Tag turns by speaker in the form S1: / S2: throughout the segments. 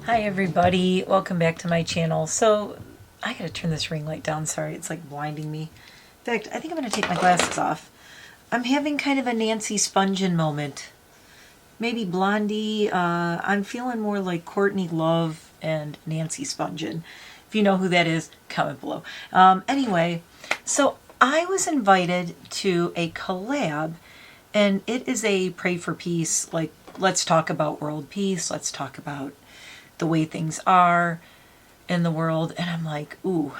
S1: Hi everybody, welcome back to my channel. So I gotta turn this ring light down, sorry, it's like blinding me. In fact, I think I'm gonna take my glasses off. I'm having kind of a Nancy Spungen moment. Maybe Blondie, I'm feeling more like Courtney Love and Nancy Spungen. If you know who that is, comment below. Anyway, so I was invited to a collab, and it is a pray for peace, like let's talk about world peace, let's talk about the way things are in the world. And I'm like, ooh.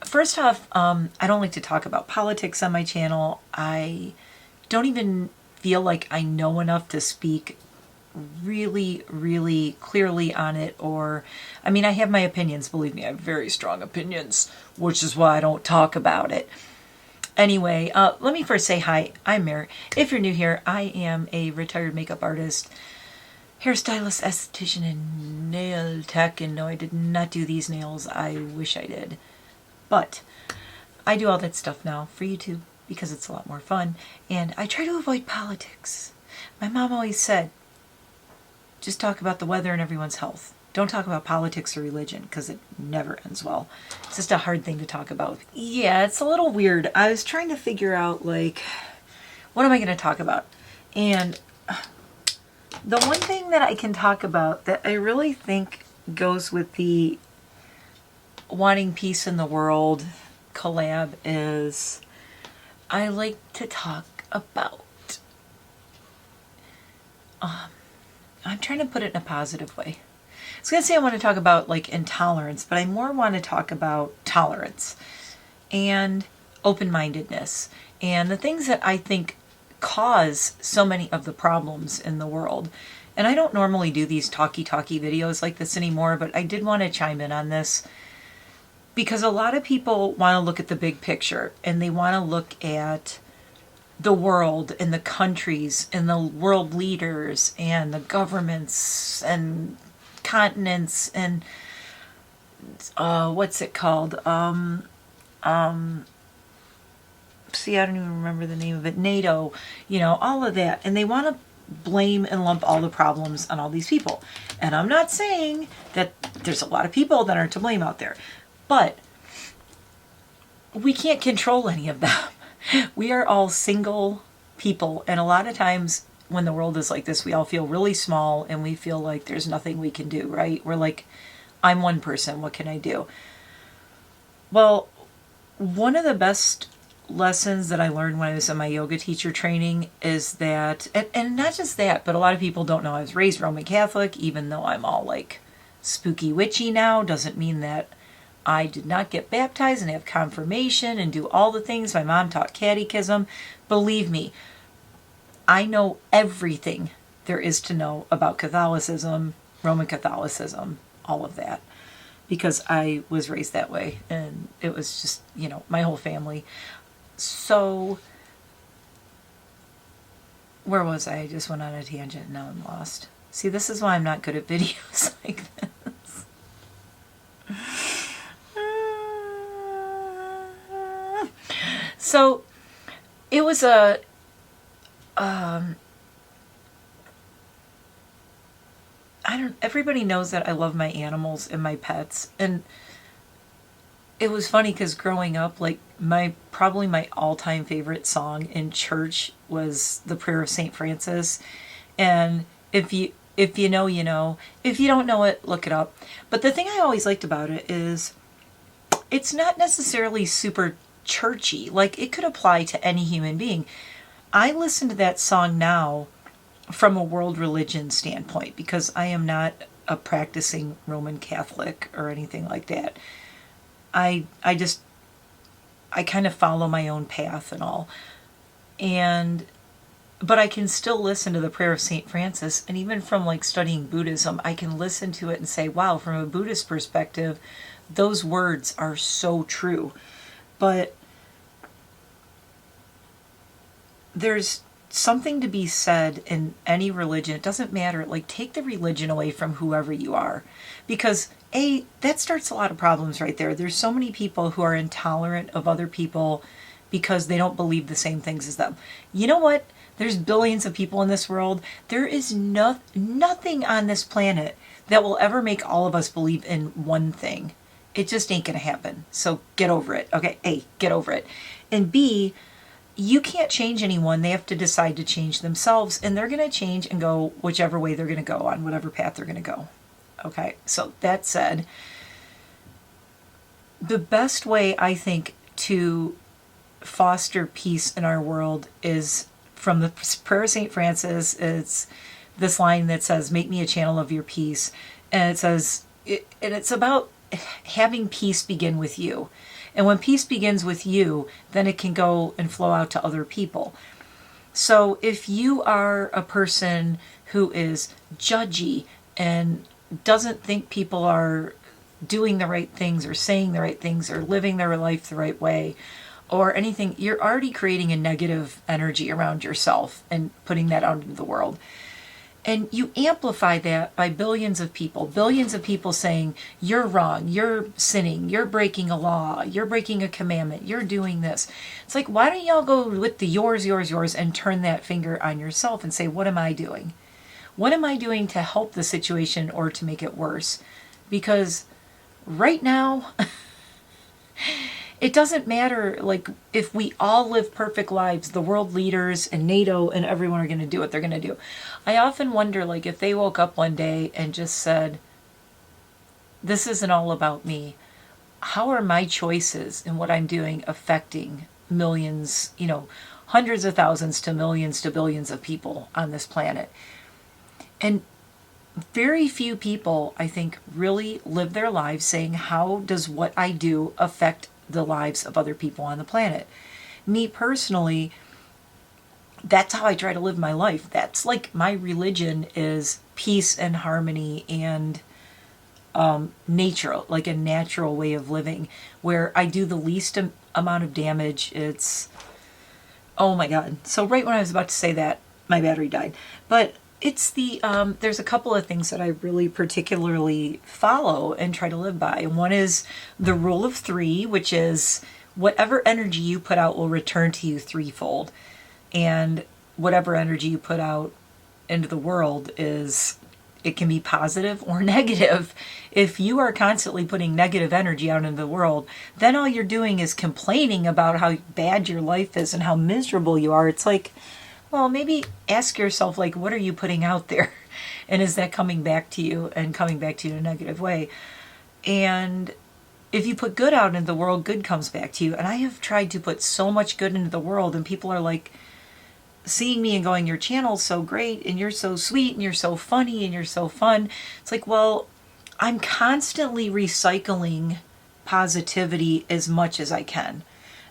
S1: First off, I don't like to talk about politics on my channel. I don't even feel like I know enough to speak really clearly on it. Or, I mean, I have my opinions, believe me, I have very strong opinions, which is why I don't talk about it. Anyway, let me first say hi. I'm Mary. If you're new here, I am a retired makeup artist, hairstylist, esthetician, and nail tech. And no, I did not do these nails. I wish I did. But I do all that stuff now for YouTube because it's a lot more fun. And I try to avoid politics. My mom always said, just talk about the weather and everyone's health. Don't talk about politics or religion because it never ends well. It's just a hard thing to talk about. Yeah, it's a little weird. I was trying to figure out, like, what am I going to talk about? And the one thing that I can talk about that I really think goes with the wanting peace in the world collab is I like to talk about, I'm trying to put it in a positive way. I was going to say I want to talk about like intolerance, but I more want to talk about tolerance and open-mindedness and the things that I think cause so many of the problems in the world. And I don't normally do these talky videos like this anymore, but I did want to chime in on this because a lot of people want to look at the big picture and they want to look at the world and the countries and the world leaders and the governments and continents and what's it called? See, I don't even remember the name of it. NATO, you know, all of that. And they want to blame and lump all the problems on all these people. And I'm not saying that there's a lot of people that are to blame out there, but we can't control any of them. We are all single people, and a lot of times when the world is like this, we all feel really small and we feel like there's nothing we can do, right? We're like, I'm one person, what can I do? Well, one of the best lessons that I learned when I was in my yoga teacher training is that, and not just that, but a lot of people don't know I was raised Roman Catholic, even though I'm all like spooky witchy now, doesn't mean that I did not get baptized and have confirmation and do all the things. My mom taught catechism. Believe me, I know everything there is to know about Catholicism, Roman Catholicism, all of that, because I was raised that way, and it was just, you know, my whole family. So, where was I? I just went on a tangent and now I'm lost. See, this is why I'm not good at videos like this. So, it was a everybody knows that I love my animals and my pets, and it was funny because growing up, like probably my all-time favorite song in church was the Prayer of St. Francis. And if you know, you know. If you don't know it, look it up. But the thing I always liked about it is it's not necessarily super churchy. Like, it could apply to any human being. I listen to that song now from a world religion standpoint because I am not a practicing Roman Catholic or anything like that. I kind of follow my own path and all. But I can still listen to the Prayer of St. Francis, and even from like studying Buddhism, I can listen to it and say, wow, from a Buddhist perspective, those words are so true. But there's something to be said in any religion. It doesn't matter. Like, take the religion away from whoever you are. Because, that starts a lot of problems right there. There's so many people who are intolerant of other people because they don't believe the same things as them. You know what? There's billions of people in this world. There is nothing on this planet that will ever make all of us believe in one thing. It just ain't gonna happen. So get over it. Okay, A, get over it. And B, you can't change anyone. They have to decide to change themselves, and they're gonna change and go whichever way they're gonna go, on whatever path they're gonna go. Okay, so that said, the best way I think to foster peace in our world is from the prayer of St. Francis. It's this line that says, make me a channel of your peace. And it says, and it's about having peace begin with you. And when peace begins with you, then it can go and flow out to other people. So if you are a person who is judgy and doesn't think people are doing the right things or saying the right things or living their life the right way or anything, you're already creating a negative energy around yourself and putting that out into the world. And you amplify that by billions of people saying, you're wrong, you're sinning, you're breaking a law, you're breaking a commandment, you're doing this. It's like, why don't y'all go with the yours, and turn that finger on yourself and say, what am I doing? What am I doing to help the situation or to make it worse? Because right now, it doesn't matter, like, if we all live perfect lives, the world leaders and NATO and everyone are going to do what they're going to do. I often wonder, like, if they woke up one day and just said, this isn't all about me. How are my choices and what I'm doing affecting millions, hundreds of thousands to millions to billions of people on this planet? And very few people, I think, really live their lives saying, how does what I do affect the lives of other people on the planet? Me personally, that's how I try to live my life. That's like my religion is peace and harmony and nature, like a natural way of living where I do the least amount of damage. It's, oh my God. So right when I was about to say that, my battery died. But it's the, there's a couple of things that I really particularly follow and try to live by. One is the rule of 3, which is whatever energy you put out will return to you threefold. And whatever energy you put out into the world is, it can be positive or negative. If you are constantly putting negative energy out into the world, then all you're doing is complaining about how bad your life is and how miserable you are. It's like, well, maybe ask yourself, like, what are you putting out there? And is that coming back to you and coming back to you in a negative way? And if you put good out into the world, good comes back to you. And I have tried to put so much good into the world, and people are like seeing me and going, your channel's so great and you're so sweet and you're so funny and you're so fun. It's like, well, I'm constantly recycling positivity as much as I can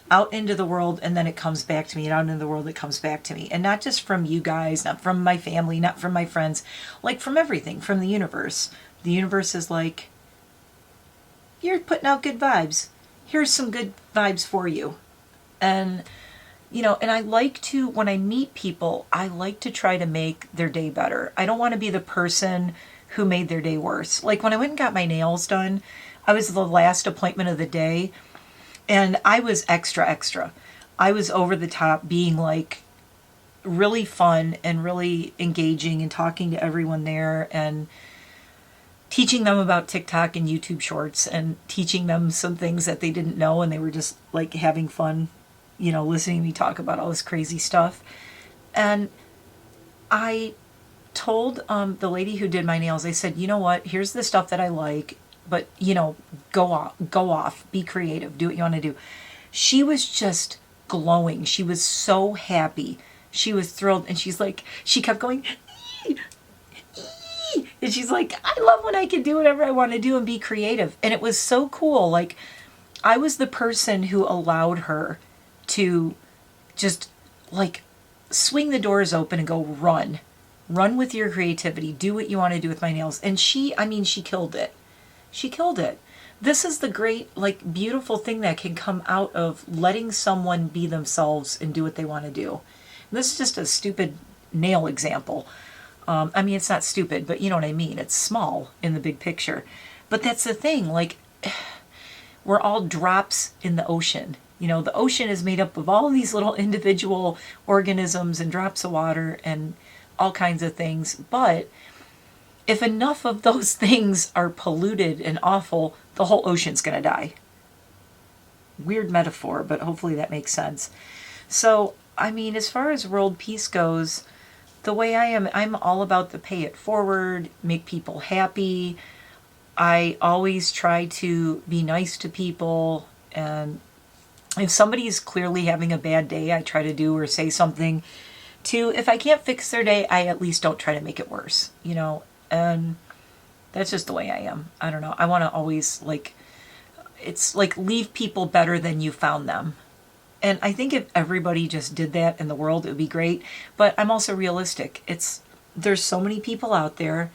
S1: out into the world, and then it comes back to me, and out into the world it comes back to me. And not just from you guys, not from my family, not from my friends, like from everything, from the universe. The universe is like, you're putting out good vibes. Here's some good vibes for you. And and I like to, when I meet people, I like to try to make their day better. I don't want to be the person who made their day worse. Like when I went and got my nails done, I was the last appointment of the day, and I was extra. I was over the top, being like really fun and really engaging and talking to everyone there and teaching them about TikTok and YouTube shorts and teaching them some things that they didn't know, and they were just like having fun, listening to me talk about all this crazy stuff. And I told the lady who did my nails, I said, you know what, here's the stuff that I like, but go off, be creative, do what you want to do. She was just glowing. She was so happy. She was thrilled. And she's like, she kept going, ee, ee. And she's like, I love when I can do whatever I want to do and be creative. And it was so cool. Like, I was the person who allowed her to just like swing the doors open and go run with your creativity, do what you want to do with my nails. And she killed it. She killed it. This is the great, like, beautiful thing that can come out of letting someone be themselves and do what they want to do. And this is just a stupid nail example. It's not stupid, but you know what I mean. It's small in the big picture. But that's the thing, like, we're all drops in the ocean. You know, the ocean is made up of all these little individual organisms and drops of water and all kinds of things. But if enough of those things are polluted and awful, the whole ocean's going to die. Weird metaphor, but hopefully that makes sense. So, I mean, as far as world peace goes, the way I am, I'm all about the pay it forward, make people happy. I always try to be nice to people, and if somebody is clearly having a bad day, I try to do or say something to, if I can't fix their day, I at least don't try to make it worse, you know, and that's just the way I am. I don't know. I want to always, like, it's like leave people better than you found them. And I think if everybody just did that in the world, it would be great. But I'm also realistic. There's so many people out there,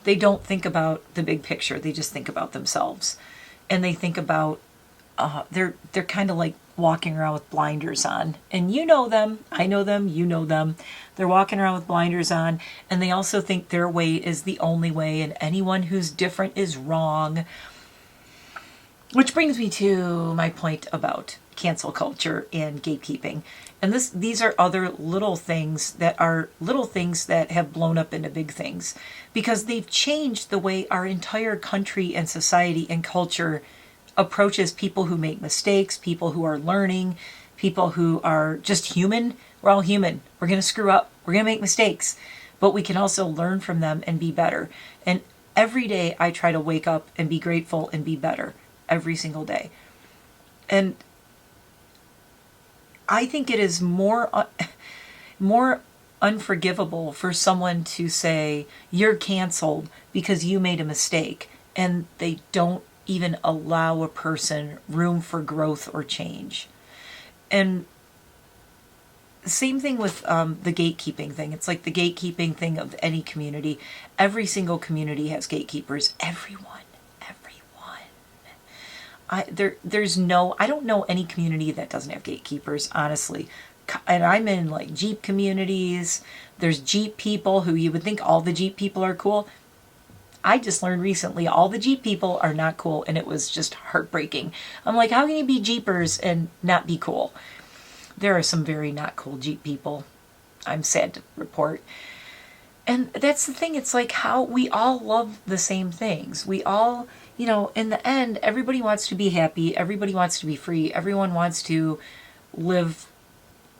S1: they don't think about the big picture. They just think about themselves. And they think about, they're kind of like walking around with blinders on. And you know them, I know them, you know them. They're walking around with blinders on, and they also think their way is the only way, and anyone who's different is wrong. Which brings me to my point about cancel culture and gatekeeping. And these are other little things that have blown up into big things, because they've changed the way our entire country and society and culture approaches people who make mistakes, people who are learning, people who are just human. We're all human. We're going to screw up. We're going to make mistakes, but we can also learn from them and be better. And every day I try to wake up and be grateful and be better every single day. And I think it is more unforgivable for someone to say you're canceled because you made a mistake, and they don't even allow a person room for growth or change. And same thing with the gatekeeping thing. It's like the gatekeeping thing of any community. Every single community has gatekeepers. Everyone. I don't know any community that doesn't have gatekeepers, honestly. And I'm in like Jeep communities. There's Jeep people who you would think all the Jeep people are cool. I just learned recently all the Jeep people are not cool, and it was just heartbreaking. I'm like, how can you be Jeepers and not be cool? There are some very not cool Jeep people, I'm sad to report. And that's the thing. It's like how we all love the same things. We all, you know, in the end, everybody wants to be happy. Everybody wants to be free. Everyone wants to live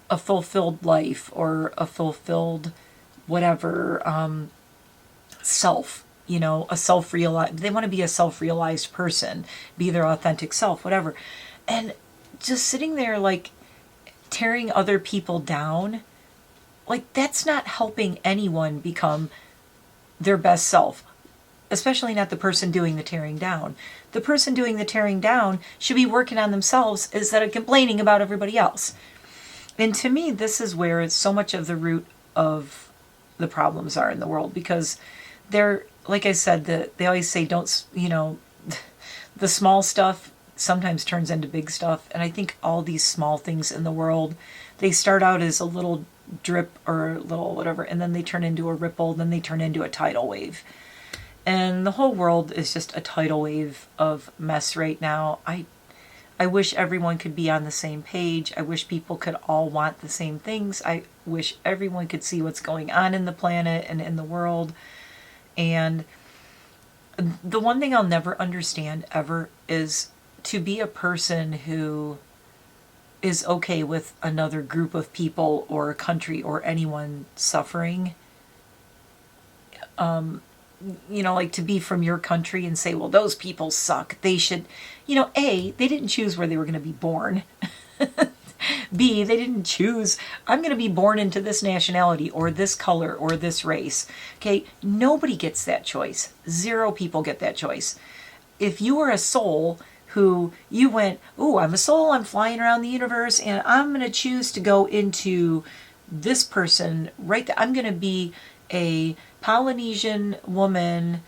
S1: a fulfilled life or a fulfilled whatever self, you know, a self-realized. They want to be a self-realized person, be their authentic self, whatever. And just sitting there like tearing other people down, like that's not helping anyone become their best self. Especially not the person doing the tearing down. The person doing the tearing down should be working on themselves instead of complaining about everybody else. And to me, this is where so much of the root of the problems are in the world, because they're, like I said, they always say don't, you know, the small stuff sometimes turns into big stuff. And I think all these small things in the world, they start out as a little drip or a little whatever, and then they turn into a ripple, then they turn into a tidal wave. And the whole world is just a tidal wave of mess right now. I wish everyone could be on the same page. I wish people could all want the same things. I wish everyone could see what's going on in the planet and in the world. And the one thing I'll never understand ever is to be a person who is okay with another group of people or a country or anyone suffering. You know, like to be from your country and say, well, those people suck. They should, you know, A, they didn't choose where they were going to be born. B, they didn't choose, I'm going to be born into this nationality or this color or this race. Okay, nobody gets that choice. 0 people get that choice. If you were a soul who you went, oh, I'm a soul, I'm flying around the universe, and I'm going to choose to go into this person right there. I'm going to be a Polynesian woman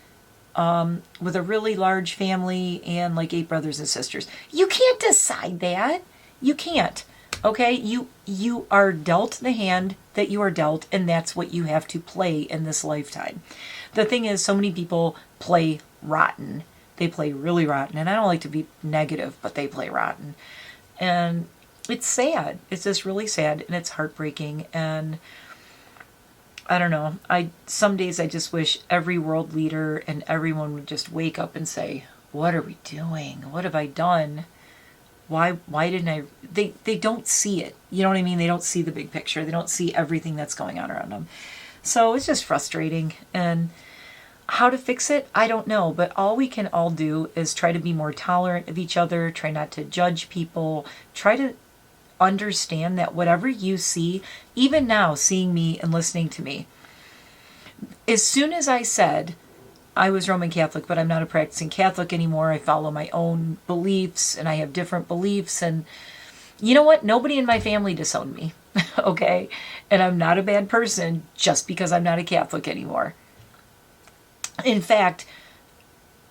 S1: with a really large family and like 8 brothers and sisters. You can't decide that. You can't. Okay? You are dealt the hand that you are dealt, and that's what you have to play in this lifetime. The thing is, so many people play rotten. They play really rotten. And I don't like to be negative, but they play rotten. And it's sad. It's just really sad, and it's heartbreaking. And I don't know. Some days I just wish every world leader and everyone would just wake up and say, what are we doing? What have I done? Why didn't I? They don't see it. You know what I mean? They don't see the big picture. They don't see everything that's going on around them. So it's just frustrating. And how to fix it, I don't know. But all we can all do is try to be more tolerant of each other, try not to judge people, try to understand that whatever you see, even now seeing me and listening to me, as soon as I said I was Roman Catholic, but I'm not a practicing Catholic anymore, I follow my own beliefs and I have different beliefs, and you know what? Nobody in my family disowned me, okay? And I'm not a bad person just because I'm not a Catholic anymore. In fact,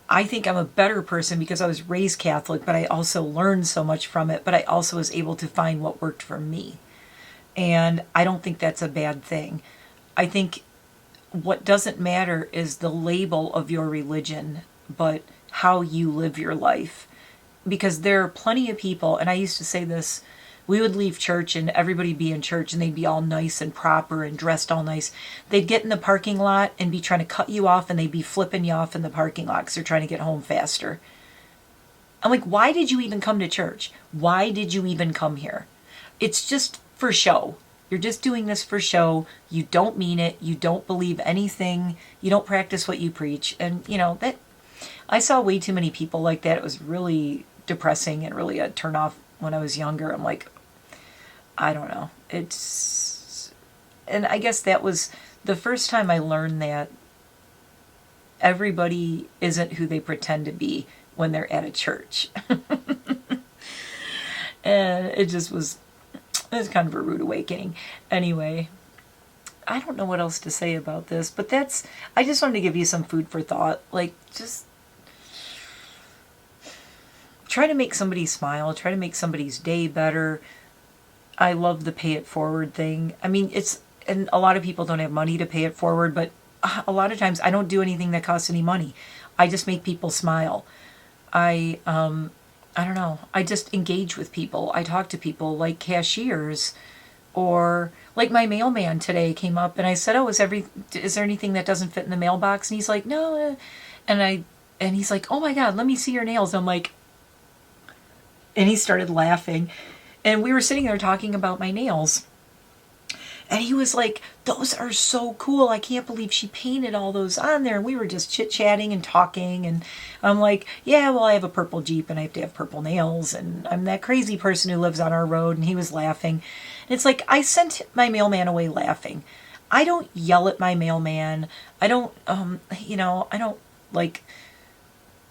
S1: I think I'm a better person because I was raised Catholic, but I also learned so much from it, but I also was able to find what worked for me. And I don't think that's a bad thing. I think what doesn't matter is the label of your religion, but how you live your life. Because there are plenty of people, and I used to say this, we would leave church and everybody be in church and they'd be all nice and proper and dressed all nice. They'd get in the parking lot and be trying to cut you off, and they'd be flipping you off in the parking lot because they're trying to get home faster. I'm like, why did you even come to church? Why did you even come here? It's just for show. You're just doing this for show. You don't mean it. You don't believe anything. You don't practice what you preach. And, you know, that I saw way too many people like that. It was really depressing and really a turnoff when I was younger. I'm like, I don't know. And I guess that was the first time I learned that everybody isn't who they pretend to be when they're at a church. And it was kind of a rude awakening. Anyway, I don't know what else to say about this, but I just wanted to give you some food for thought. Like, just try to make somebody smile, try to make somebody's day better. I love the pay it forward thing. I mean, and a lot of people don't have money to pay it forward, but a lot of times I don't do anything that costs any money. I just make people smile. I don't know. I just engage with people. I talk to people like cashiers, or like my mailman today came up and I said, "Oh, is there anything that doesn't fit in the mailbox?" And he's like, "No." And he's like, "Oh my God, let me see your nails." I'm like, and he started laughing. And we were sitting there talking about my nails. And he was like, "Those are so cool. I can't believe she painted all those on there." And we were just chit-chatting and talking. And I'm like, "Yeah, well, I have a purple Jeep and I have to have purple nails. And I'm that crazy person who lives on our road." And he was laughing. And it's like, I sent my mailman away laughing. I don't yell at my mailman. I don't, I don't like...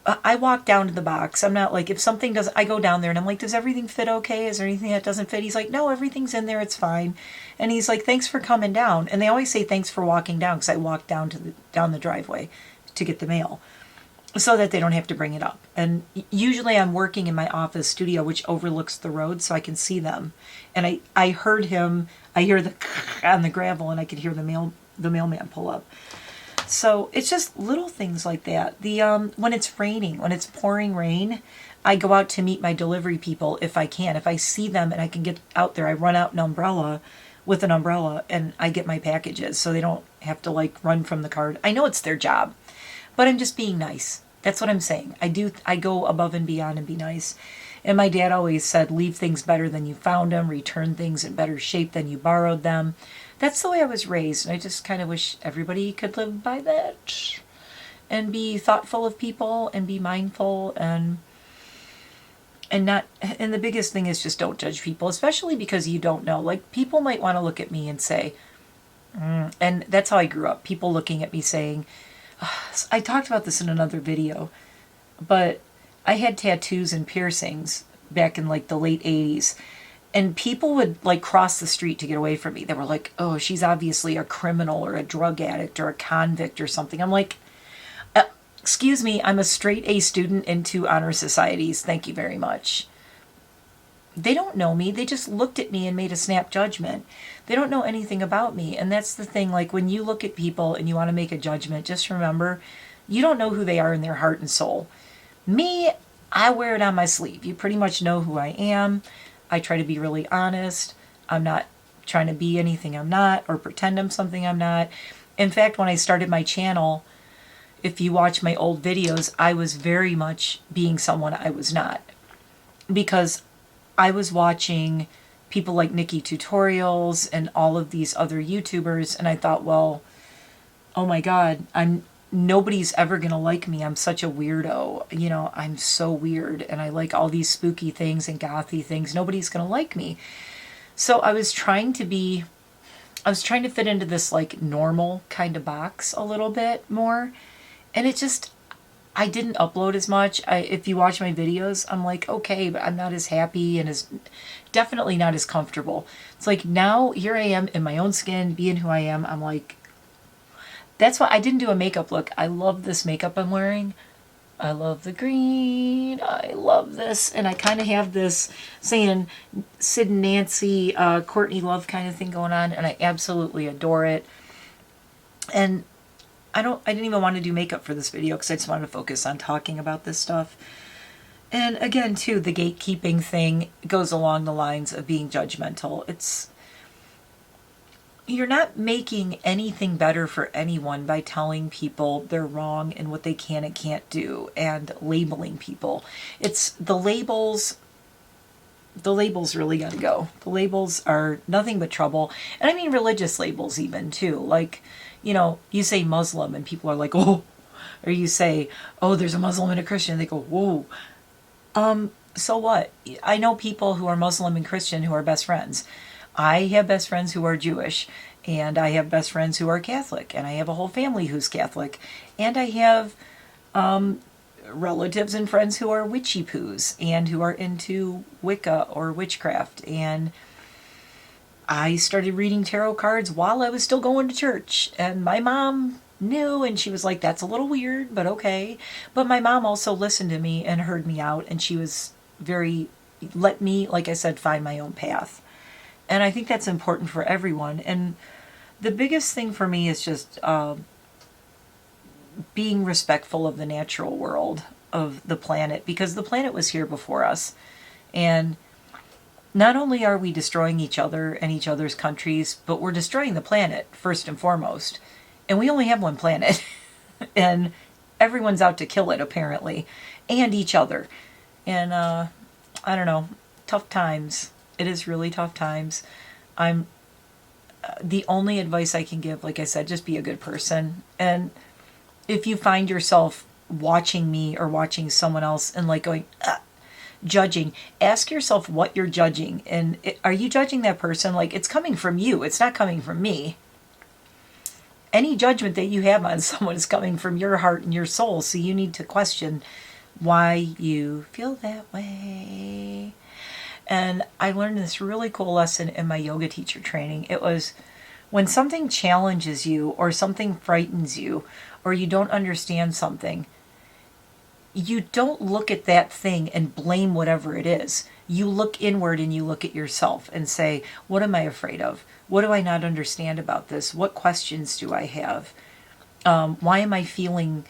S1: I walk down to the box. I'm not like, if something doesn't, I go down there and I'm like, "Does everything fit okay? Is there anything that doesn't fit?" He's like, "No, everything's in there. It's fine." And he's like, "Thanks for coming down." And they always say thanks for walking down, because I walk down the driveway to get the mail so that they don't have to bring it up. And usually I'm working in my office studio, which overlooks the road, so I can see them. And I heard him, I hear the on the gravel, and I could hear the mailman pull up. So it's just little things like that. When it's raining, when it's pouring rain, I go out to meet my delivery people if I can. If I see them and I can get out there, I run out with an umbrella and I get my packages so they don't have to like run from the cart. I know it's their job, but I'm just being nice. That's what I'm saying. I go above and beyond and be nice. And my dad always said, "Leave things better than you found them, return things in better shape than you borrowed them." That's the way I was raised, and I just kind of wish everybody could live by that and be thoughtful of people and be mindful and the biggest thing is just don't judge people, especially because you don't know. Like, people might want to look at me and say, and that's how I grew up, people looking at me saying, I talked about this in another video, but I had tattoos and piercings back in like the late 80s. And people would like cross the street to get away from me. They were like, "Oh, she's obviously a criminal or a drug addict or a convict or something." I'm like, "Excuse me, I'm a straight A student in 2 honor societies. Thank you very much." They don't know me. They just looked at me and made a snap judgment. They don't know anything about me. And that's the thing. Like, when you look at people and you want to make a judgment, just remember, you don't know who they are in their heart and soul. Me, I wear it on my sleeve. You pretty much know who I am. I try to be really honest. I'm not trying to be anything I'm not or pretend I'm something I'm not. In fact, when I started my channel, if you watch my old videos, I was very much being someone I was not. Because I was watching people like Nikki Tutorials and all of these other YouTubers, and I thought, well, oh my God, nobody's ever gonna like me. I'm such a weirdo. You know, I'm so weird, and I like all these spooky things and gothy things. Nobody's gonna like me. So I was trying to fit into this like normal kind of box a little bit more, and I didn't upload as much. If you watch my videos, I'm like, okay, but I'm not as happy and definitely not as comfortable. It's like now here I am in my own skin, being who I am. I'm like, that's why I didn't do a makeup look. I love this makeup I'm wearing. I love the green. I love this. And I kind of have this saying Sid and Nancy, Courtney Love kind of thing going on. And I absolutely adore it. And I didn't even want to do makeup for this video because I just wanted to focus on talking about this stuff. And again, too, the gatekeeping thing goes along the lines of being judgmental. You're not making anything better for anyone by telling people they're wrong and what they can and can't do and labeling people. It's the labels really got to go. The labels are nothing but trouble. And I mean religious labels even too. Like, you know, you say Muslim and people are like, oh, or you say, oh, there's a Muslim and a Christian. And they go, whoa. So what? I know people who are Muslim and Christian who are best friends. I have best friends who are Jewish, and I have best friends who are Catholic, and I have a whole family who's Catholic, and I have relatives and friends who are witchy poos and who are into Wicca or witchcraft. And I started reading tarot cards while I was still going to church, and my mom knew, and she was like, that's a little weird, but okay. But my mom also listened to me and heard me out, and she was let me, like I said, find my own path. And I think that's important for everyone. And the biggest thing for me is just being respectful of the natural world, of the planet, because the planet was here before us. And not only are we destroying each other and each other's countries, but we're destroying the planet first and foremost. And we only have one planet. And everyone's out to kill it, apparently. And each other. And I don't know, tough times. It is really tough times. The only advice I can give, like I said, just be a good person. And if you find yourself watching me or watching someone else and like going, judging, ask yourself what you're judging. And are you judging that person? Like, it's coming from you. It's not coming from me. Any judgment that you have on someone is coming from your heart and your soul. So you need to question why you feel that way. And I learned this really cool lesson in my yoga teacher training. It was when something challenges you or something frightens you or you don't understand something, you don't look at that thing and blame whatever it is. You look inward and you look at yourself and say, what am I afraid of? What do I not understand about this? What questions do I have? Why am I feeling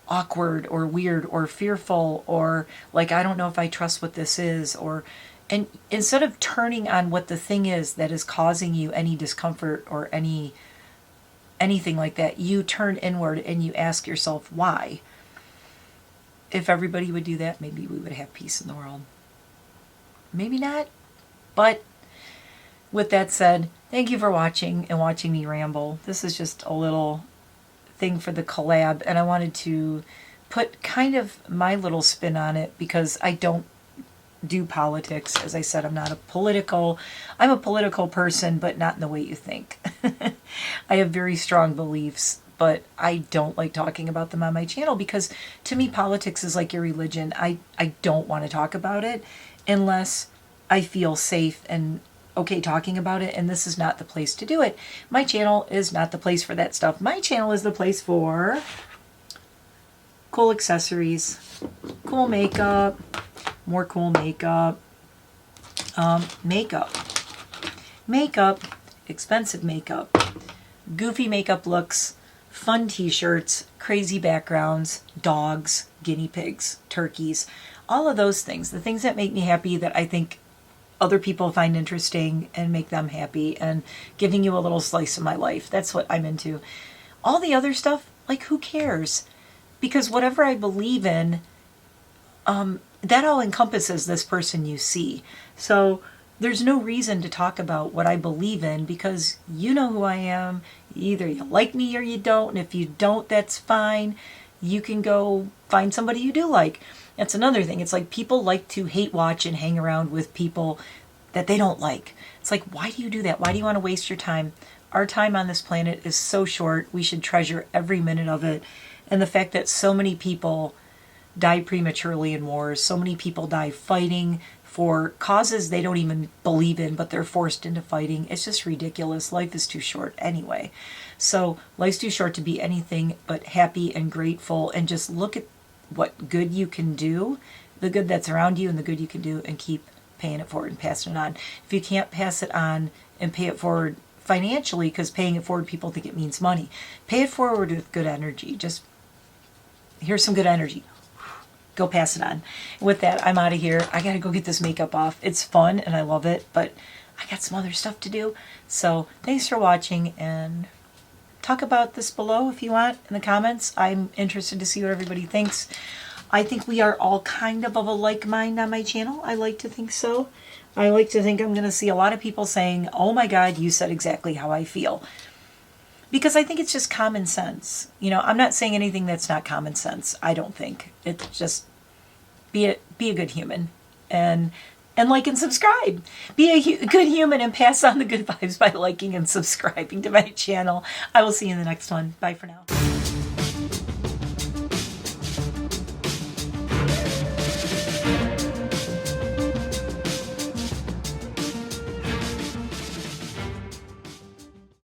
S1: awkward or weird or fearful or like I don't know if I trust what this is? And instead of turning on what the thing is that is causing you any discomfort or anything like that, you turn inward and you ask yourself why. If everybody would do that, maybe we would have peace in the world. Maybe not. But with that said, thank you for watching and watching me ramble. This is just a little thing for the collab, and I wanted to put kind of my little spin on it because I don't do politics. As I said, I'm a political person, but not in the way you think. I have very strong beliefs, but I don't like talking about them on my channel because to me politics is like your religion. I don't want to talk about it unless I feel safe and okay talking about it, and this is not the place to do it. My channel is not the place for that stuff. My channel is the place for cool accessories, cool makeup, more cool makeup, expensive makeup, goofy makeup looks, fun t-shirts, crazy backgrounds, dogs, guinea pigs, turkeys, all of those things, the things that make me happy that I think other people find interesting and make them happy, and giving you a little slice of my life. That's what I'm into. All the other stuff, like, who cares? Because whatever I believe in, that all encompasses this person you see. So there's no reason to talk about what I believe in, because you know who I am. Either you like me or you don't, and if you don't, that's fine. You can go find somebody you do like. That's another thing. It's like people like to hate watch and hang around with people that they don't like. It's like, why do you do that? Why do you want to waste your time? Our time on this planet is so short. We should treasure every minute of it. And the fact that so many people die prematurely in wars, so many people die fighting for causes they don't even believe in, but they're forced into fighting. It's just ridiculous. Life is too short anyway. So life's too short to be anything but happy and grateful, and just look at what good you can do, the good that's around you and the good you can do, and keep paying it forward and passing it on. If you can't pass it on and pay it forward financially, because paying it forward, people think it means money, pay it forward with good energy. Just, here's some good energy. Go pass it on. With that, I'm out of here. I gotta go get this makeup off. It's fun and I love it, but I got some other stuff to do. So thanks for watching, and talk about this below if you want in the comments. I'm interested to see what everybody thinks. I think we are all kind of a like mind on my channel. I like to think so. I like to think I'm going to see a lot of people saying, oh my God, you said exactly how I feel. Because I think it's just common sense. You know, I'm not saying anything that's not common sense. I don't think. It's just be a good human. And like and subscribe. Be a good human and pass on the good vibes by liking and subscribing to my channel. I will see you in the next one. Bye for now.